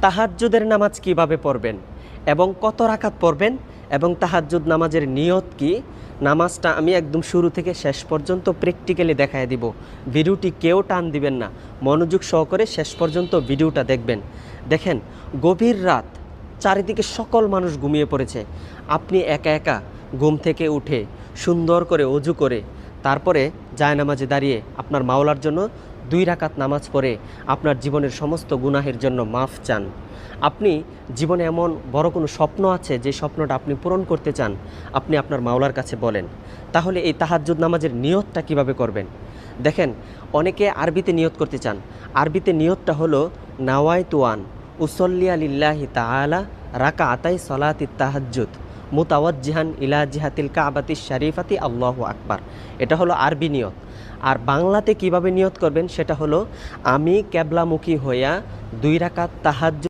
তাহাজ্জুদের নামাজ কিভাবে পড়বেন এবং কত রাকাত পড়বেন এবং তাহাজ্জুদ নামাজের নিয়ত কি, নামাজটা আমি একদম শুরু থেকে শেষ পর্যন্ত প্র্যাকটিক্যালি দেখায় দিব। ভিডিওটি কেউ টান দিবেন না, মনোযোগ সহকারে শেষ পর্যন্ত ভিডিওটা দেখবেন। দেখেন, গভীর রাত, চারিদিকে সকল মানুষ ঘুমিয়ে পড়েছে, আপনি একা একা ঘুম থেকে উঠে সুন্দর করে অজু করে তারপরে জায়নামাজে দাঁড়িয়ে আপনার মাওলার জন্য 2 রাকাত নামাজ পড়ে আপনার জীবনের সমস্ত গুনাহের জন্য মাফ চান। আপনি জীবনে এমন বড় কোনো স্বপ্ন আছে যে স্বপ্নটা আপনি পূরণ করতে চান, আপনি আপনার মাওলার কাছে বলেন। তাহলে এই তাহাজ্জুদ নামাজের নিয়তটা কিভাবে করবেন? দেখেন, অনেকে আরবিতে নিয়ত করতে চান। আরবিতে নিয়তটা হলো নাওয়াইতু আন উসল্লিয়া লিল্লাহি তাআলা রাকাআতাই সলাতিত তাহাজ্জুদ মুতাওয়াজ্জিহান ইলা জিহাতিল কাবাতিশ শরীফাতি আল্লাহু আকবার। এটা হলো আরবি নিয়ত। আর বাংলাতে কিভাবে নিয়ত করবেন সেটা হলো, আমি কেবলামুখী হইয়া 2 রাকাত তাহাজ্জুদ